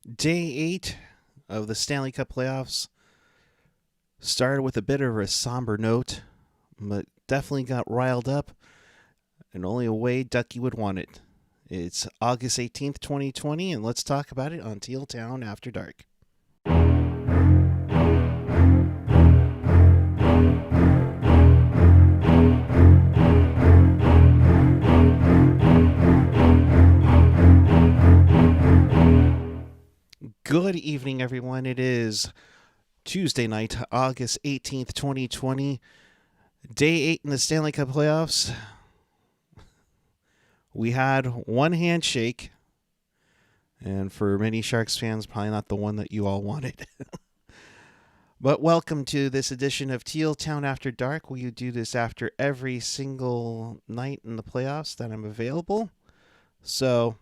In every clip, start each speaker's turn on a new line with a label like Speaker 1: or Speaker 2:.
Speaker 1: Day 8 of the Stanley Cup playoffs started with a bit of a somber note, but definitely got riled up, and only a way Ducky would want it. It's August 18th, 2020, and let's talk about it on Teal Town After Dark. Good evening, everyone. It is Tuesday night, August 18th, 2020, day 8 in the Stanley Cup playoffs. We had one handshake, and for many Sharks fans, probably not the one that you all wanted. But welcome to this edition of Teal Town After Dark. We do this after every single night in the playoffs that I'm available. So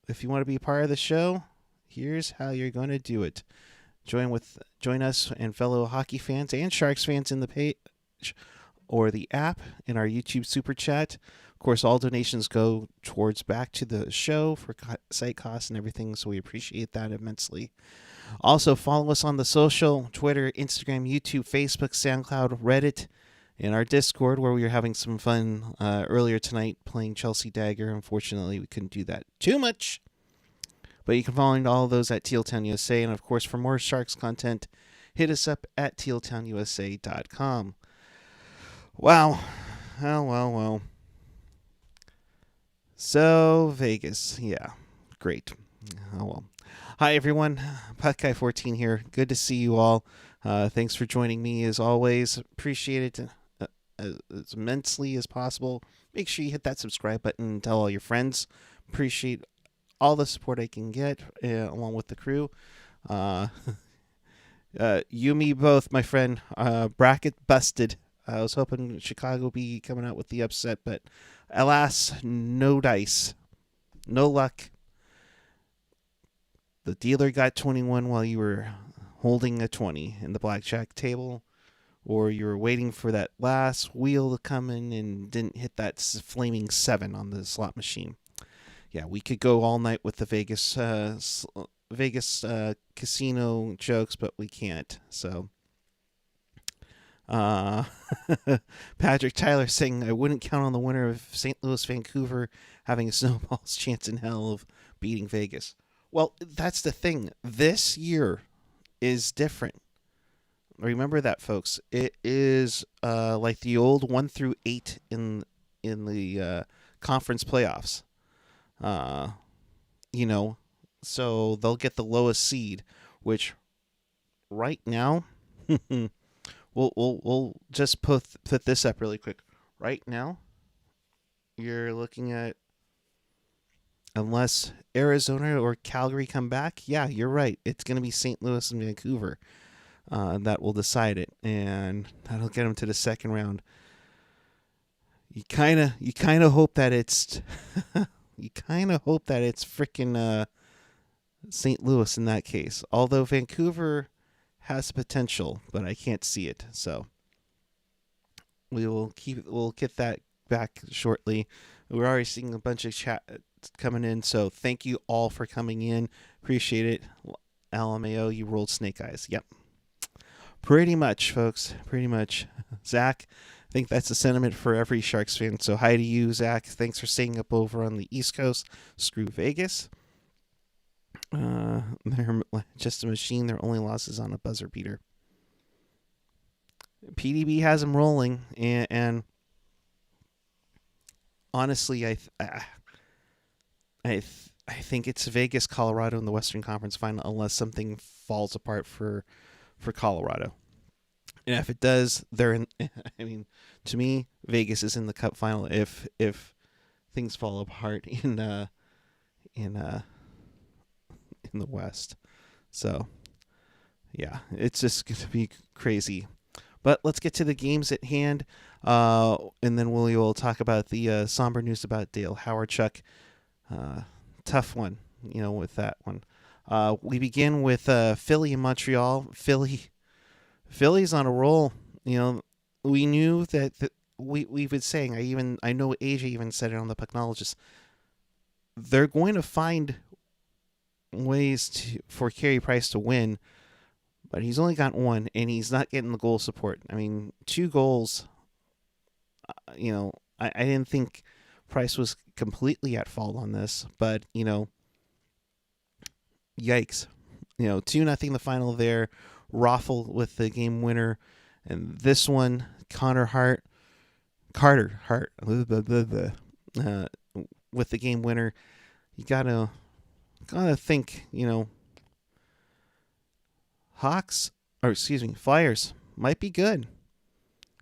Speaker 1: if you want to be part of the show, here's how you're going to do it. Join us and fellow hockey fans and Sharks fans in the page or the app in our YouTube super chat. Of course, all donations go towards back to the show for site costs and everything, so we appreciate that immensely. Also, follow us on the social, Twitter, Instagram, YouTube, Facebook, SoundCloud, Reddit, and our Discord, where we were having some fun earlier tonight playing Chelsea Dagger. Unfortunately, we couldn't do that too much. But you can find all of those at Tealtown USA. And, of course, for more Sharks content, hit us up at tealtownusa.com. Wow. Well. So, Vegas. Yeah, great. Oh, well. Hi, everyone. PuckGuy14 here. Good to see you all. Thanks for joining me, as always. Appreciate it as immensely as possible. Make sure you hit that subscribe button and tell all your friends. Appreciate all the support I can get along with the crew. You, me, both, my friend. Bracket busted. I was hoping Chicago would be coming out with the upset, but alas, no dice. No luck. The dealer got 21 while you were holding a 20 in the blackjack table, or you were waiting for that last wheel to come in and didn't hit that flaming 7 on the slot machine. Yeah, we could go all night with the Vegas casino jokes, but we can't. So, Patrick Tyler saying, I wouldn't count on the winner of St. Louis Vancouver having a snowball's chance in hell of beating Vegas. Well, that's the thing. This year is different. Remember that, folks. It is like the old 1 through 8 in the conference playoffs. So they'll get the lowest seed, which right now, we'll just put this up really quick. Right now, you're looking at, unless Arizona or Calgary come back, yeah, you're right. It's going to be St. Louis and Vancouver that will decide it, and that'll get them to the second round. You kind of hope that it's freaking St. Louis in that case. Although Vancouver has potential, but I can't see it. So we'll get that back shortly. We're already seeing a bunch of chat coming in, so thank you all for coming in. Appreciate it. LMAO, you rolled snake eyes. Yep. Pretty much, folks. Pretty much. Zach, I think that's the sentiment for every Sharks fan. So hi to you, Zach. Thanks for staying up over on the East Coast. Screw Vegas. They're just a machine. Their only loss is on a buzzer beater. PDB has them rolling, and honestly, I think it's Vegas, Colorado in the Western Conference Final, unless something falls apart for Colorado. And if it does, they're in. I mean, to me, Vegas is in the Cup Final if things fall apart in the West. So, yeah, it's just going to be crazy. But let's get to the games at hand, and then we will talk about the somber news about Dale Howardchuk. Tough one, with that one. We begin with Philly and Montreal. Philly's on a roll. We knew that we've been saying. I know AJ even said it on the Pucknologist. They're going to find for Carey Price to win, but he's only got one, and he's not getting the goal support. I mean, 2 goals. I didn't think Price was completely at fault on this, but yikes. 2-0 the final there. Raffle with the game winner, and this one, Carter Hart, with the game winner. You gotta think, Flyers might be good.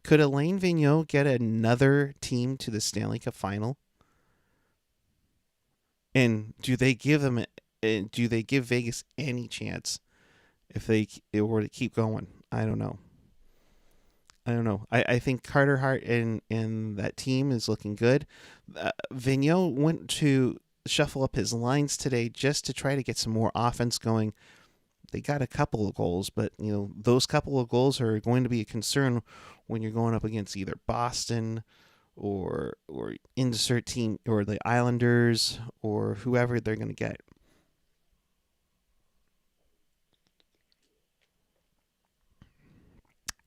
Speaker 1: Could Alain Vigneault get another team to the Stanley Cup final? And do they give Vegas any chance if they were to keep going? I don't know. I think Carter Hart and that team is looking good. Vigneault went to shuffle up his lines today just to try to get some more offense going. They got a couple of goals, but those couple of goals are going to be a concern when you're going up against either Boston or insert team or the Islanders or whoever they're going to get.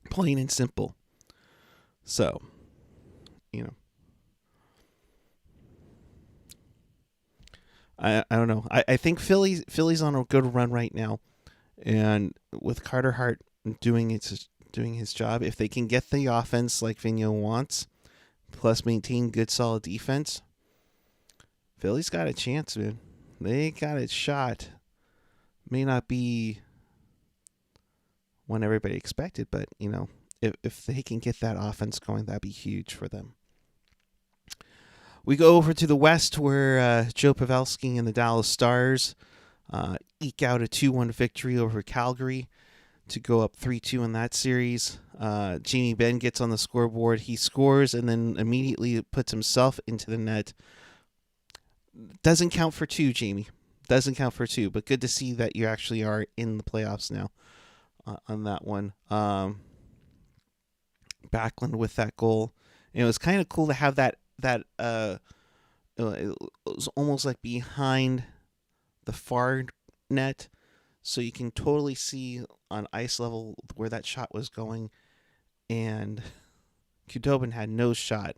Speaker 1: Plain and simple. So, I don't know. I think Philly's on a good run right now, and with Carter Hart doing his job, if they can get the offense like Vigneault wants, plus maintain good solid defense, Philly's got a chance, man. They got a shot. May not be when everybody expected, but if they can get that offense going, that'd be huge for them. We go over to the West where Joe Pavelski and the Dallas Stars eke out a 2-1 victory over Calgary to go up 3-2 in that series. Jamie Benn gets on the scoreboard. He scores and then immediately puts himself into the net. Doesn't count for 2, Jamie. Doesn't count for 2, but good to see that you actually are in the playoffs now on that one. Backlund with that goal. And it was kind of cool to have that it was almost like behind the far net, so you can totally see on ice level where that shot was going, and Khudobin had no shot.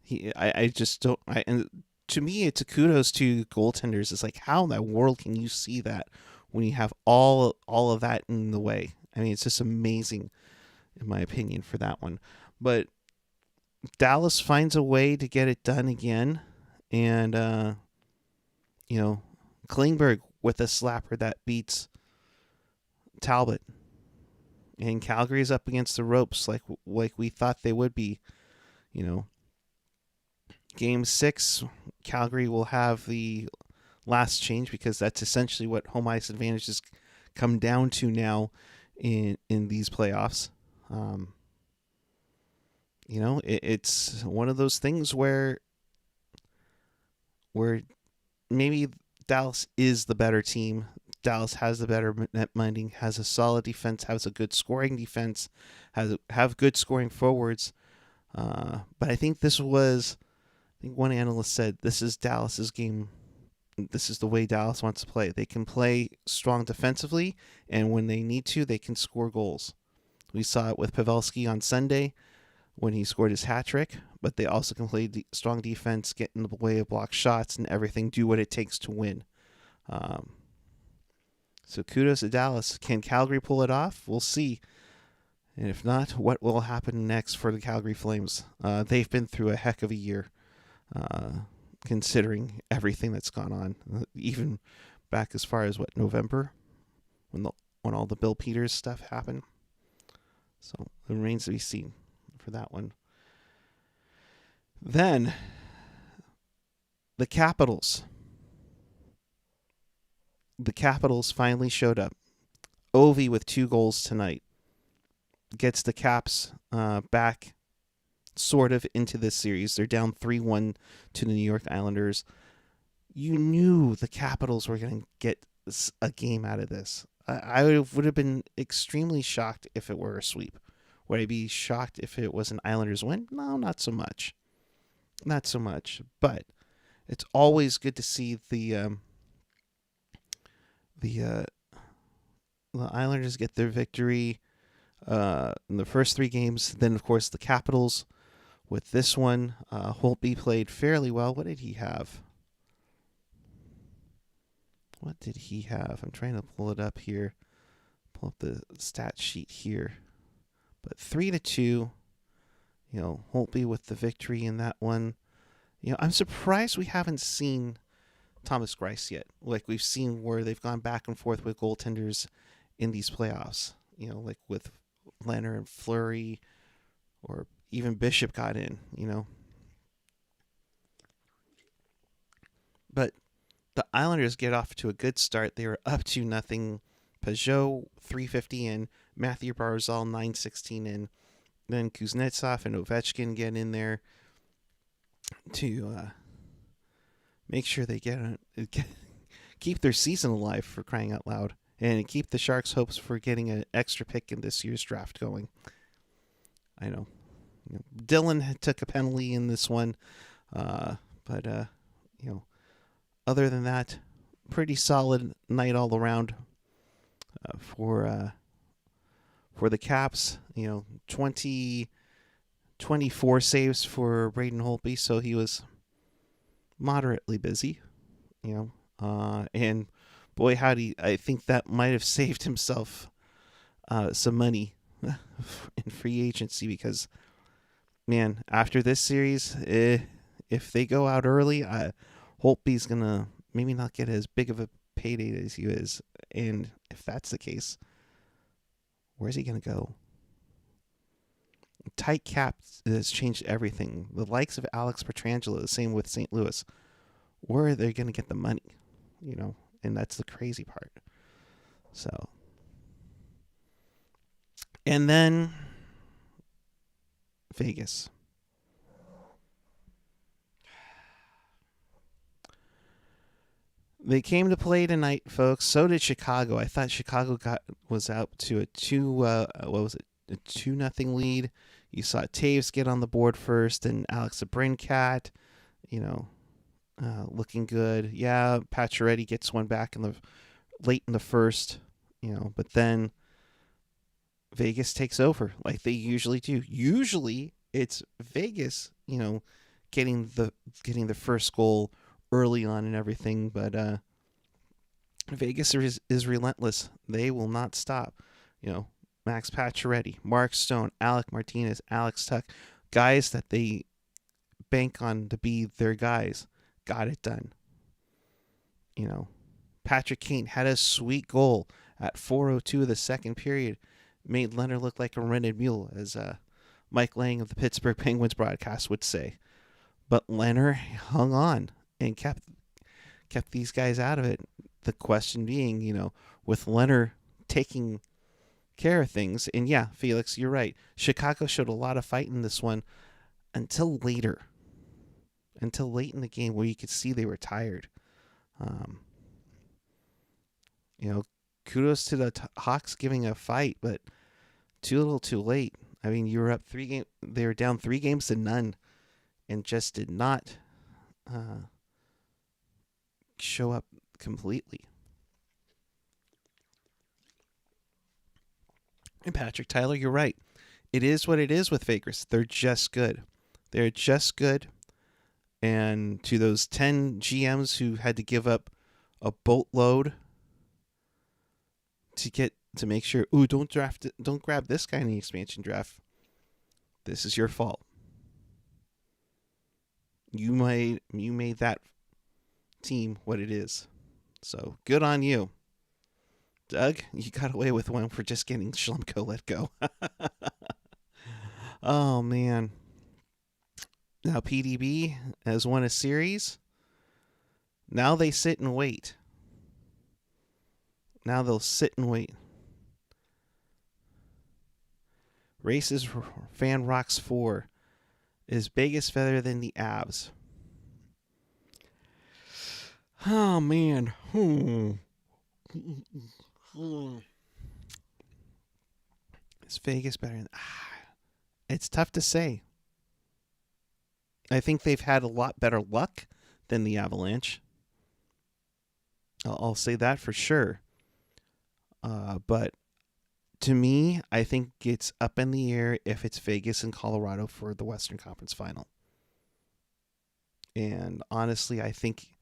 Speaker 1: And to me, it's a kudos to goaltenders. It's like, how in the world can you see that when you have all of that in the way? I mean, it's just amazing, in my opinion, for that one. But Dallas finds a way to get it done again, and Klingberg with a slapper that beats Talbot, and Calgary's up against the ropes like we thought they would be. Game 6, Calgary will have the last change because that's essentially what home ice advantages come down to now in these playoffs. It's one of those things where maybe Dallas is the better team. Dallas has the better net minding, has a solid defense, has a good scoring defense, have good scoring forwards. But I think one analyst said this is Dallas's game. This is the way Dallas wants to play. They can play strong defensively, and when they need to, they can score goals. We saw it with Pavelski on Sunday when he scored his hat trick, but they also can play strong defense, get in the way of block shots and everything, do what it takes to win. So kudos to Dallas. Can Calgary pull it off? We'll see. And if not, what will happen next for the Calgary Flames? They've been through a heck of a year, considering everything that's gone on, even back as far as November, when all the Bill Peters stuff happened. So it remains to be seen for that one. Then the Capitals. The Capitals finally showed up. Ovi with 2 goals tonight gets the Caps back sort of into this series. They're down 3-1 to the New York Islanders. You knew the Capitals were going to get a game out of this. I would have been extremely shocked if it were a sweep. Would I be shocked if it was an Islanders win? No, not so much. Not so much. But it's always good to see the the Islanders get their victory in the first 3 games. Then, of course, the Capitals with this one. Holtby played fairly well. What did he have? I'm trying to pull it up here. Pull up the stat sheet here. But 3-2, Holtby with the victory in that one. I'm surprised we haven't seen Thomas Greiss yet. Like we've seen where they've gone back and forth with goaltenders in these playoffs. Like with Leonard and Fleury, or even Bishop got in. But the Islanders get off to a good start. They were up 2-0. Peugeot 350 in, Matthew Barzal 916 in. Then Kuznetsov and Ovechkin get in there to make sure they keep their season alive, for crying out loud, and keep the Sharks' hopes for getting an extra pick in this year's draft going. I know, Dylan took a penalty in this one, but other than that, pretty solid night all around for the Caps. 24 saves for Braden Holtby, so he was moderately busy. And boy howdy, I think that might have saved himself some money in free agency, because man, after this series, if they go out early, Holtby's gonna maybe not get as big of a payday as he is, and if that's the case, where's he gonna go? Tight cap has changed everything. The likes of Alex Pietrangelo, the same with St. Louis. Where are they gonna get the money? And that's the crazy part. So, and then Vegas. They came to play tonight, folks. So did Chicago. I thought Chicago was out to a 2-0 lead. You saw Taves get on the board first, and Alex Abrincat, looking good. Yeah, Pacioretty gets one back late in the first, but then Vegas takes over like they usually do. Usually it's Vegas, getting the first goal early on and everything, but Vegas is relentless. They will not stop. Max Pacioretty, Mark Stone, Alec Martinez, Alex Tuch, guys that they bank on to be their guys, got it done. Patrick Kane had a sweet goal at 4:02 of the second period, made Leonard look like a rented mule, as Mike Lang of the Pittsburgh Penguins broadcast would say. But Leonard hung on and kept these guys out of it. The question being, with Leonard taking care of things, and yeah, Felix, you're right. Chicago showed a lot of fight in this one until late in the game, where you could see they were tired. Kudos to the Hawks giving a fight, but too little, too late. I mean, you were up 3 games. They were down 3-0 and just did not show up completely. And Patrick Tyler, you're right. It is what it is with Vegas. They're just good. They're just good. And to those 10 GMs who had to give up a boatload to make sure, don't grab this guy in the expansion draft. This is your fault. You made that team what it is. So good on you. Doug, you got away with one for just getting Schlemko let go. Oh, man. Now PDB has won a series. Now they sit and wait. Now they'll sit and wait. Races Fan Rocks 4. Is Vegas better than the Avs? Oh, man. Is Vegas better than... It's tough to say. I think they've had a lot better luck than the Avalanche. I'll say that for sure. But to me, I think it's up in the air if it's Vegas and Colorado for the Western Conference Final. And honestly, I think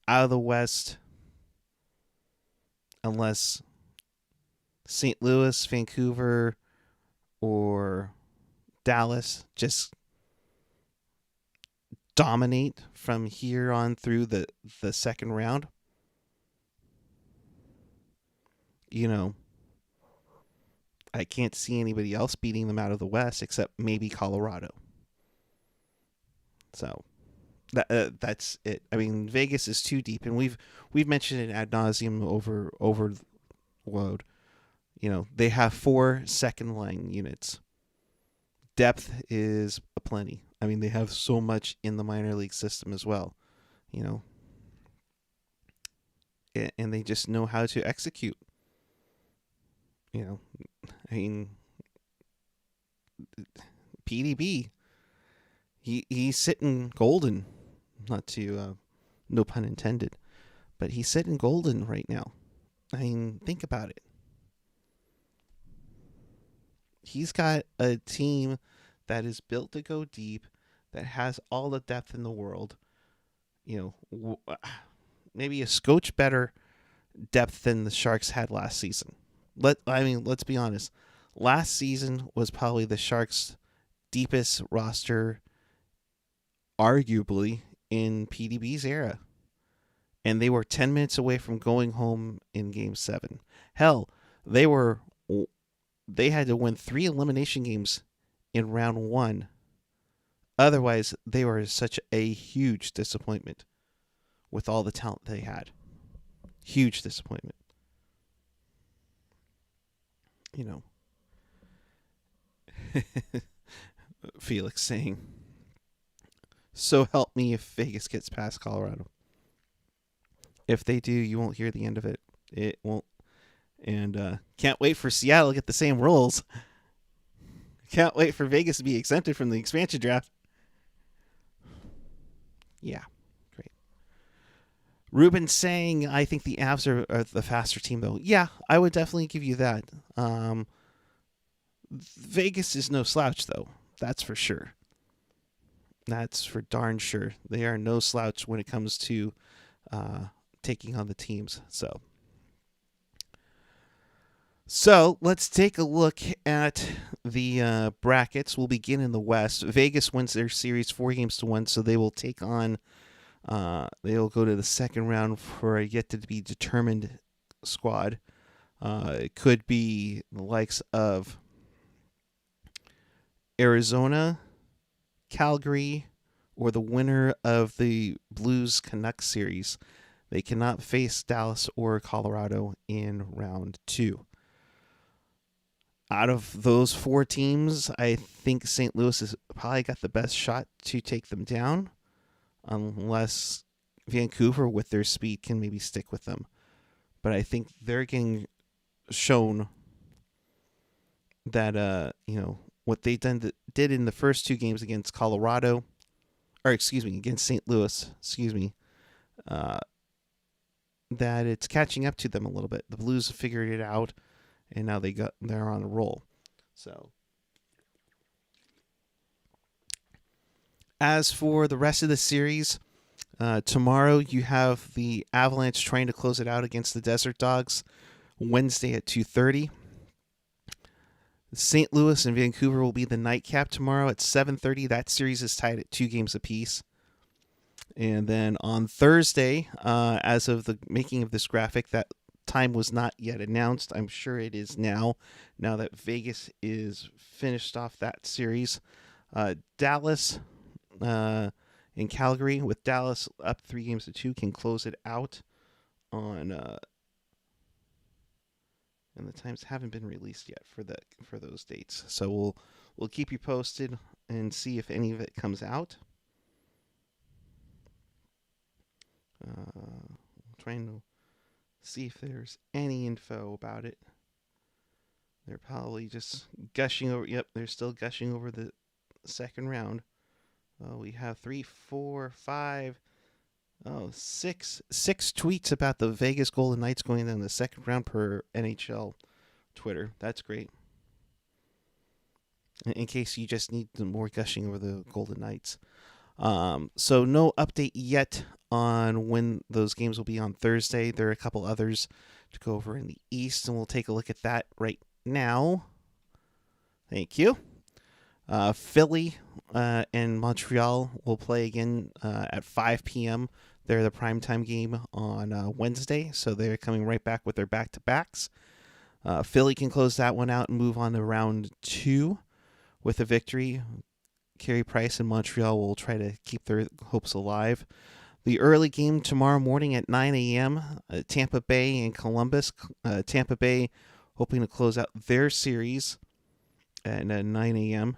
Speaker 1: out of the West, unless St. Louis, Vancouver, or Dallas just dominate from here on through the second round, you know, I can't see anybody else beating them out of the West except maybe Colorado. So that's it. I mean, Vegas is too deep, and we've mentioned it ad nauseum overload. You know, they have 4 second line units. Depth is aplenty. I mean, they have so much in the minor league system as well. You know, and they just know how to execute. You know, I mean, PDB, he's sitting golden, not to no pun intended, but he's sitting golden right now. I mean, think about it. He's got a team that is built to go deep, that has all the depth in the world. You know, maybe a scotch better depth than the Sharks had last season. Let's be honest. Last season was probably the Sharks' deepest roster, arguably, in PDB's era. And they were 10 minutes away from going home in Game 7. Hell, they had to win 3 elimination games in round 1. Otherwise, they were such a huge disappointment with all the talent they had. Huge disappointment. You know, Felix saying, so help me if Vegas gets past Colorado. If they do, you won't hear the end of it. It won't. And can't wait for Seattle to get the same rules. Can't wait for Vegas to be exempted from the expansion draft. Yeah, great. Ruben saying, I think the Avs are the faster team, though. Yeah, I would definitely give you that. Vegas is no slouch, though. That's for sure. That's for darn sure. They are no slouch when it comes to taking on the teams. So let's take a look at the brackets. We'll begin in the West. Vegas wins their series 4-1, so they will take on. They will go to the second round for a yet to be determined squad. It could be the likes of Arizona, Calgary, or the winner of the Blues Canucks series. They cannot face Dallas or Colorado in round 2. Out of those 4 teams, I think St. Louis has probably got the best shot to take them down, unless Vancouver, with their speed, can maybe stick with them. But I think they're getting shown that what they did in the first 2 games against Colorado, against St. Louis, that it's catching up to them a little bit. The Blues figured it out, and now they're on a roll. So, as for the rest of the series, tomorrow you have the Avalanche trying to close it out against the Desert Dogs. Wednesday at 2:30. St. Louis and Vancouver will be the nightcap tomorrow at 7:30. That series is tied at 2 games apiece. And then on Thursday, as of the making of this graphic, that time was not yet announced. I'm sure it is now that Vegas is finished off that series. Dallas and Calgary, with Dallas up 3-2, can close it out on. And the times haven't been released yet for those dates, so we'll keep you posted and see if any of it comes out. Trying to see if there's any info about it. They're probably just gushing over. Yep, they're still gushing over the second round. We have 3, 4, 5. Oh, six tweets about the Vegas Golden Knights going in the second round per NHL Twitter. That's great. In case you just need more gushing over the Golden Knights. So no update yet on when those games will be on Thursday. There are a couple others to go over in the East, and we'll take a look at that right now. Thank you. Philly and Montreal will play again at 5 p.m. They're the primetime game on Wednesday, so they're coming right back with their back-to-backs. Philly can close that one out and move on to round 2 with a victory. Carey Price and Montreal will try to keep their hopes alive. The early game tomorrow morning at 9 a.m., Tampa Bay and Columbus. Tampa Bay hoping to close out their series at 9 a.m.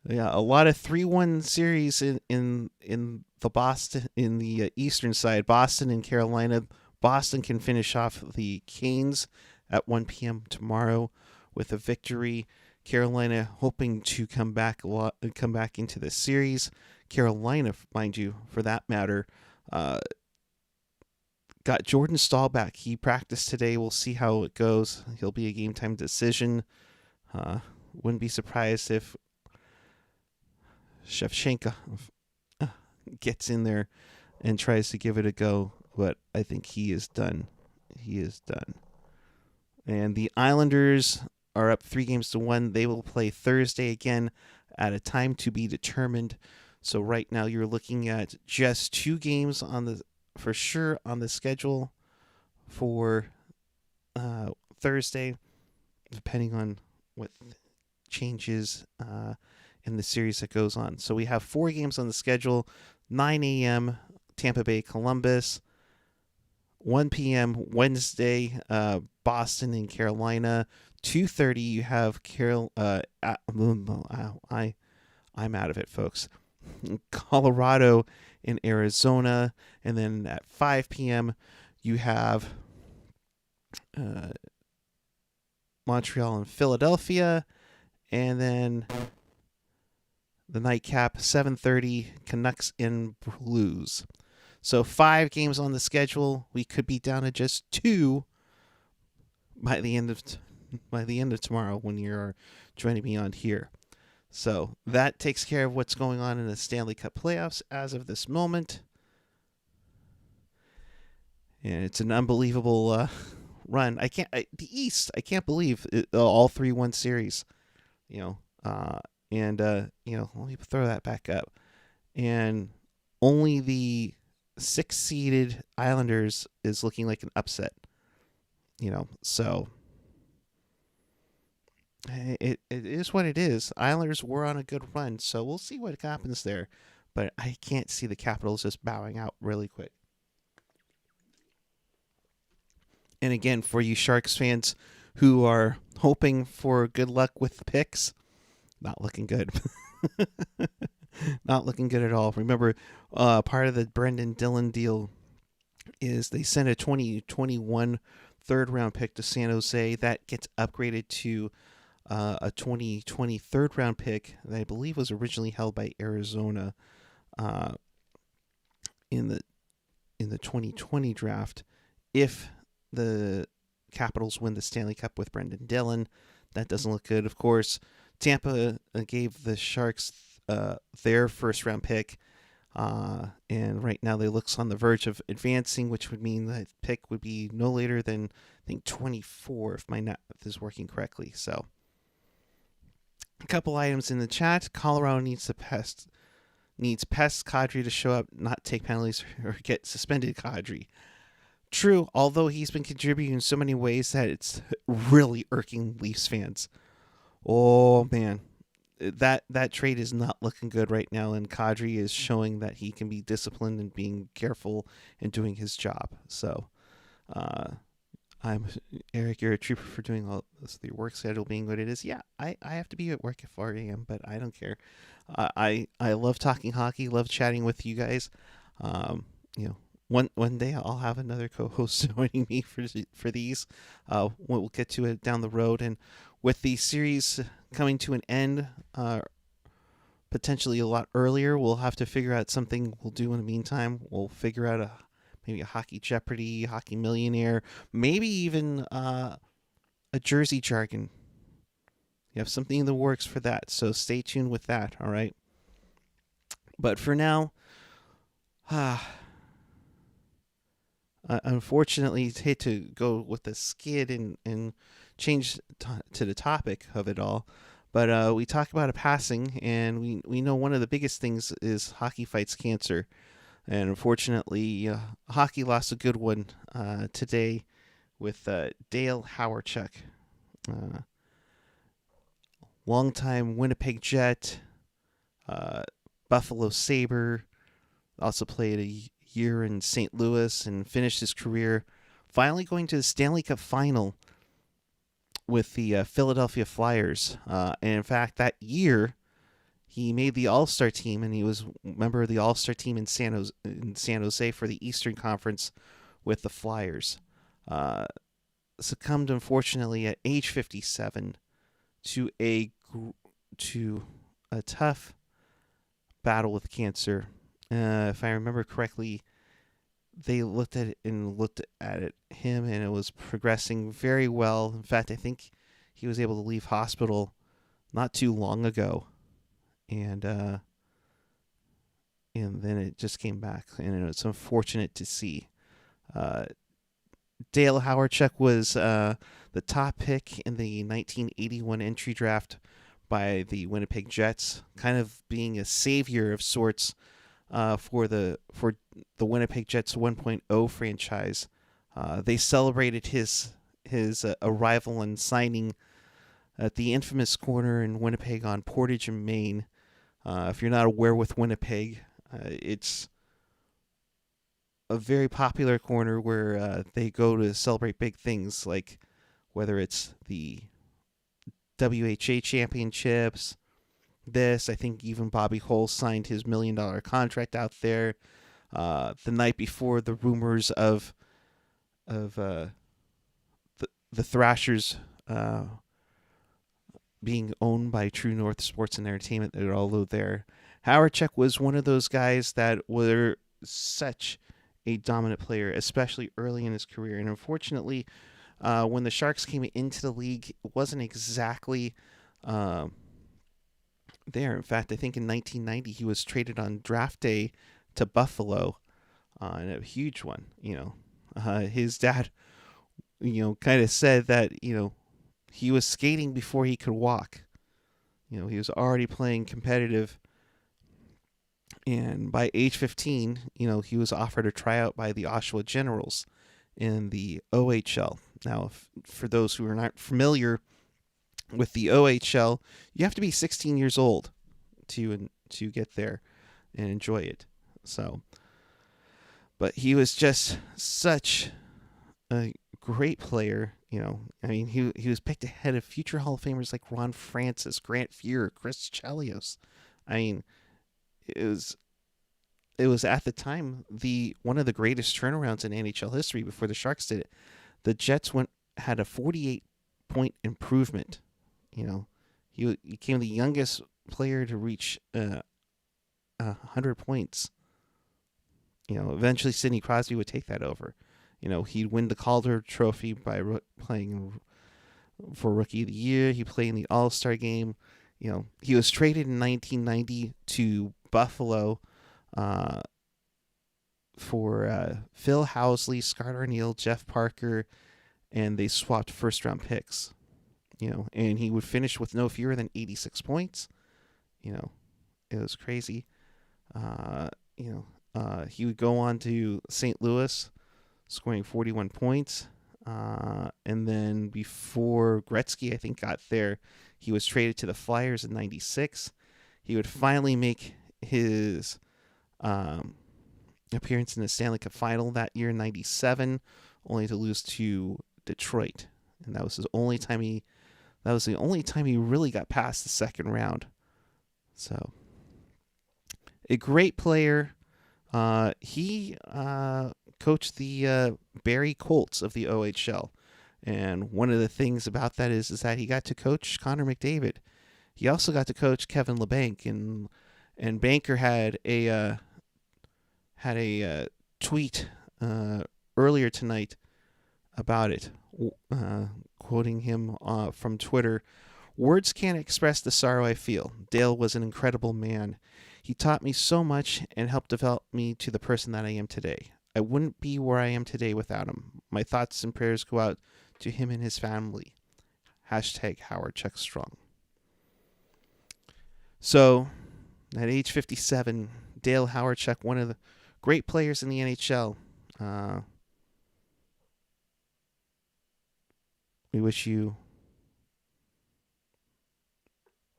Speaker 1: Yeah, a lot of 3-1 series in the Boston, in the eastern side. Boston and Carolina. Boston can finish off the Canes at 1 p.m. tomorrow with a victory. Carolina hoping to come back into the series. Carolina, mind you, for that matter, got Jordan Staal back. He practiced today. We'll see how it goes. He'll be a game time decision. Wouldn't be surprised if Shevchenko gets in there and tries to give it a go, but I think he is done. He is done. And the Islanders are up 3-1. They will play Thursday again at a time to be determined. So right now you're looking at just 2 games for sure on the schedule for Thursday, depending on what changes in the series that goes on. So we have 4 games on the schedule: 9 a.m. Tampa Bay, Columbus; 1 p.m. Wednesday, Boston and Carolina; 2:30 you have I'm out of it, folks. Colorado in Arizona, and then at 5 p.m. you have Montreal and Philadelphia, and then the nightcap 7:30 Canucks and Blues. So 5 games on the schedule. We could be down to just 2 by the end of tomorrow when you're joining me on here. So that takes care of what's going on in the Stanley Cup playoffs as of this moment. And it's an unbelievable run. The East, I can't believe it, all 3-1 series. Let me throw that back up. And only the 6-seeded Islanders is looking like an upset. So it is what it is. Islanders were on a good run, so we'll see what happens there. But I can't see the Capitals just bowing out really quick. And again, for you Sharks fans who are hoping for good luck with the picks, not looking good. Not looking good at all. Remember, part of the Brendan Dillon deal is they sent a 2021 third-round pick to San Jose. That gets upgraded to a 2020 third-round pick that I believe was originally held by Arizona in the 2020 draft. If the Capitals win the Stanley Cup with Brendan Dillon, that doesn't look good. Of course, Tampa gave the Sharks their first-round pick, and right now they look on the verge of advancing, which would mean that pick would be no later than, I think, 24, if my math is working correctly. So, a couple items in the chat. Colorado needs pest Kadri to show up, not take penalties or get suspended Kadri. True, although he's been contributing in so many ways that it's really irking Leafs fans. Oh, man. That trade is not looking good right now, and Kadri is showing that he can be disciplined and being careful and doing his job. So, Eric, you're a trooper for doing all this, your work schedule being what it is. Yeah, I have to be at work at 4 a.m., but I don't care. I love talking hockey, love chatting with you guys. One day I'll have another co-host joining me for these. We'll get to it down the road, and with the series coming to an end potentially a lot earlier. We'll have to figure out something we'll do in the meantime. We'll figure out maybe a Hockey Jeopardy, Hockey Millionaire, maybe even a Jersey jargon. You have something in the works for that, so stay tuned with that, all right? But for now, unfortunately, hate to go with the skid and change to the topic of it all. But we talk about a passing, and we know one of the biggest things is hockey fights cancer. And unfortunately, hockey lost a good one today with Dale Hawerchuk, longtime Winnipeg Jet, Buffalo Sabre, also played a year in St. Louis and finished his career finally going to the Stanley Cup final with the Philadelphia Flyers. And in fact, that year, he made the All-Star team, and he was a member of the All-Star team in San Jose for the Eastern Conference with the Flyers. Succumbed, unfortunately, at age 57 to a tough battle with cancer. If I remember correctly, they looked at him, and it was progressing very well. In fact, I think he was able to leave hospital not too long ago, and then it just came back, and it's unfortunate to see. Dale Hawerchuk was the top pick in the 1981 entry draft by the Winnipeg Jets, kind of being a savior of sorts for the Winnipeg Jets 1.0 franchise. They celebrated his arrival and signing at the infamous corner in Winnipeg on Portage and Main. If you're not aware with Winnipeg, it's a very popular corner where they go to celebrate big things, like whether it's the WHA championships. I think even Bobby Hull signed his $1 million contract out there. The night before the rumors of the Thrashers being owned by True North Sports and Entertainment, they're all there. Hawerchuk was one of those guys that were such a dominant player, especially early in his career. And unfortunately, when the Sharks came into the league, it wasn't exactly there. In fact, I think in 1990 he was traded on draft day to Buffalo, and a huge one. His dad, kind of said that he was skating before he could walk. He was already playing competitive. And by age 15, he was offered a tryout by the Oshawa Generals in the OHL. Now, for those who are not familiar with the OHL, you have to be 16 years old to get there and enjoy it. So, but he was just such a great player. He was picked ahead of future Hall of Famers like Ron Francis, Grant Fuhr, Chris Chelios. It was at the time one of the greatest turnarounds in NHL history before the Sharks did it. The Jets had a 48-point improvement. He became the youngest player to reach 100 points. Eventually Sidney Crosby would take that over. He'd win the Calder Trophy by playing for Rookie of the Year. He played in the All-Star game. He was traded in 1990 to Buffalo for Phil Housley, Scott Arniel, Jeff Parker, and they swapped first-round picks. And he would finish with no fewer than 86 points. It was crazy. He would go on to St. Louis, scoring 41 points. And then before Gretzky, I think, got there, he was traded to the Flyers in 96. He would finally make his appearance in the Stanley Cup final that year in 97, only to lose to Detroit. And that was the only time he really got past the second round. So, a great player. He coached the Barrie Colts of the OHL. And one of the things about that is that he got to coach Connor McDavid. he also got to coach Kevin LeBanc, and Banker had a tweet earlier tonight about it, quoting him from Twitter. Words can't express the sorrow I feel. Dale was an incredible man. He taught me so much and helped develop me to the person that I am today. I wouldn't be where I am today without him. My thoughts and prayers go out to him and his family. Hashtag Howard Chuck Strong. So, at age 57, Dale Hawerchuk, one of the great players in the NHL. We wish you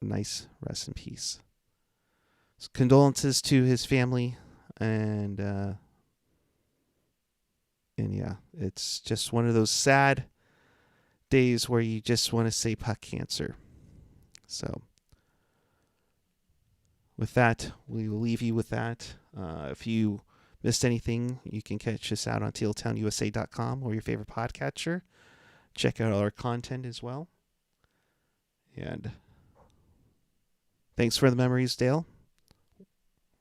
Speaker 1: a nice rest in peace. So condolences to his family, and yeah, it's just one of those sad days where you just want to say puck cancer. So with that, we will leave you with that. If you missed anything, you can catch us out on tealtownusa.com or your favorite podcatcher. Check out all our content as well. And thanks for the memories, Dale.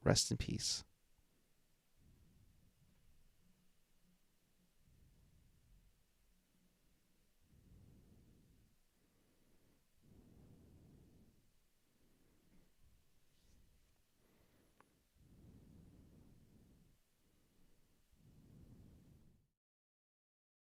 Speaker 1: Rest in peace.